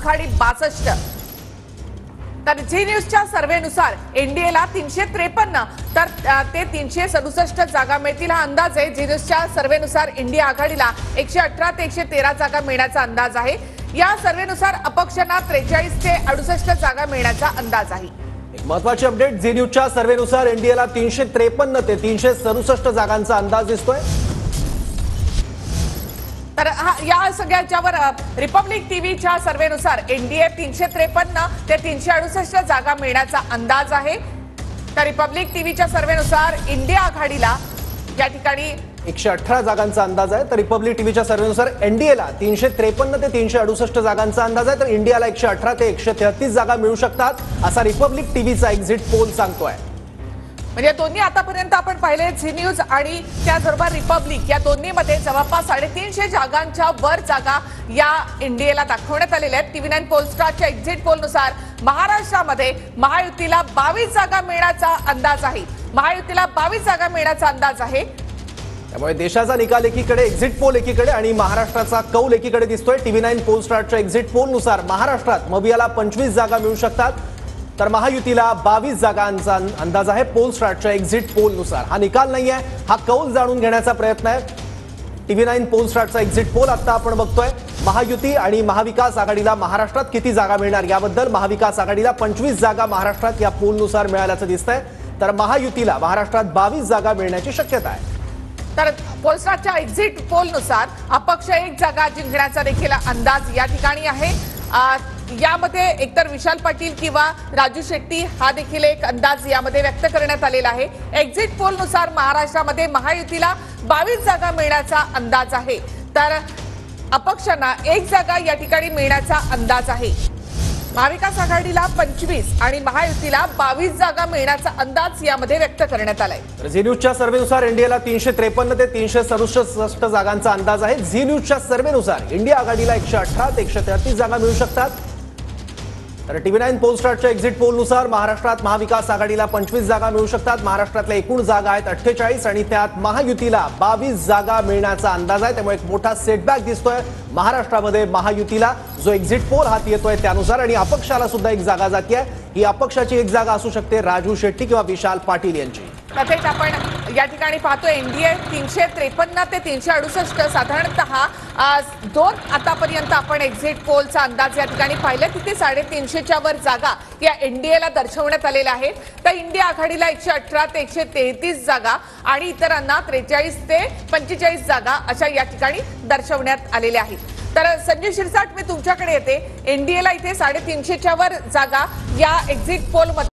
आघाडी 62। तर झी न्यूजच्या सर्व्हेनुसार एनडीएला 353 तर ते 367 जागा मिळतील हा अंदाज आहे। झी न्यूजच्या सर्व्हेनुसार इंडिया आघाडीला 118 ते 113 जागा मिळण्याचा अंदाज आहे। या सर्व्हेनुसार अपक्षांना 43 ते 68 जागा मिळण्याचा अंदाज आहे। एक महत्त्वाची अपडेट, झी न्यूजच्या सर्व्हेनुसार एनडीएला 353 ते 367 जागांचा अंदाज दिसतोय। तर या सगळ्याच्यावर रिपब्लिक टीव्हीच्या सर्व्हेनुसार एनडीए 353 ते 368 जागा मिळण्याचा अंदाज आहे। तर रिपब्लिक टीव्हीच्या सर्व्हेनुसार इंडिया आघाडीला या ठिकाणी 118 जागांचा अंदाज आहे। तर रिपब्लिक टीव्हीच्या सर्व्हेनुसार एनडीएला 353 ते 368 जागांचा अंदाज आहे। तर इंडियाला 118 ते 133 जागा मिळू शकतात असा रिपब्लिक टीव्हीचा एक्झिट पोल सांगतोय। म्हणजे दोन्ही आतापर्यंत आपण पाहिले झी न्यूज आणि त्याचबरोबर रिपब्लिक या दोन्हीमध्ये जवळपास 350 जागांच्या वर जागा या इंडियाला दाखवण्यात आलेल्या आहेत। TV9 पोलस्टारच्या एक्झिट पोलनुसार महाराष्ट्रामध्ये महायुतीला 22 जागा मिळण्याचा अंदाज आहे। महायुतीला 22 जागा मिळण्याचा अंदाज आहे। त्यामुळे देशाचा निकाल एकीकडे, एक्झिट पोल एकीकडे आणि महाराष्ट्राचा कौल एकीकडे दिसतोय। TV9 पोलस्टारच्या एक्झिट पोलनुसार महाराष्ट्रात मवियाला 25 जागा मिळू शकतात, तर महायुतीला 22 जागांचा अंदाज आहे। पोलस्टारच्या एक्झिट पोलनुसार हा निकाल नाहीये, हा कौल जाणून घेण्याचा प्रयत्न आहे। TV9 पोलस्टारचा एक्झिट पोल आता आपण बघतोय। महायुती आणि महाविकास आघाडीला महाराष्ट्रात किती जागा मिळणार याबद्दल महाविकास आघाडीला 25 जागा महाराष्ट्रात या पोलनुसार मिळाल्याचं दिसतंय, तर महायुतीला महाराष्ट्रात 22 जागा मिळण्याची शक्यता आहे। तर पोलस्टारच्या एक्झिट पोलनुसार अपक्ष 1 जागा जिंकण्याचा देखील अंदाज या ठिकाणी आहे। यामध्ये एकतर विशाल पाटील किंवा राजू शेट्टी हा देखील एक अंदाज यामध्ये व्यक्त करण्यात आलेला आहे। एक्झिट पोलनुसार महाराष्ट्रामध्ये महायुतीला 22 जागा मिळण्याचा अंदाज आहे, तर अपक्षांना 1 जागा या ठिकाणी मिळण्याचा अंदाज आहे। महाविकास आघाडीला 25 आणि महायुतीला 22 जागा मिळण्याचा अंदाज यामध्ये व्यक्त करण्यात आलाय। झी न्यूजच्या सर्व्हेनुसार एनडीएला 353 ते 367 जागांचा अंदाज आहे। झी न्यूजच्या सर्व्हेनुसार इंडिया आघाडीला 118 ते 133 जागा मिळू शकतात, तर TV9 पोलस्टारच्या एक्झिट पोलनुसार महाराष्ट्रात महाविकास आघाडीला 25 जागा मिळू शकतात। महाराष्ट्रातल्या एकूण जागा आहेत 48 आणि त्यात महायुतीला 22 जागा मिळण्याचा अंदाज आहे। त्यामुळे एक मोठा सेटबॅक दिसतोय महाराष्ट्रामध्ये महायुतीला, जो एक्झिट पोल हाती येतोय त्यानुसार। आणि अपक्षाला सुद्धा 1 जागा जातीये, ही अपक्षाची 1 जागा असू शकते राजू शेट्टी किंवा विशाल पाटील यांची। तसेच आपण या ठिकाणी पाहतो एनडीए 353 ते 368 साधारणतः 2 आतापर्यंत आपण एक्झिट पोलचा अंदाज या ठिकाणी पाहिला, तिथे 350च्या वर जागा या एनडीएला दर्शवण्यात आलेल्या आहेत। तर इंडिया आघाडीला 118 ते 133 जागा आणि इतरांना 43 ते 45 जागा अशा या ठिकाणी दर्शवण्यात आलेल्या आहेत। तर संजय शिरसाट, मी तुमच्याकडे येते। एनडीएला इथे 350च्या वर जागा या एक्झिट पोल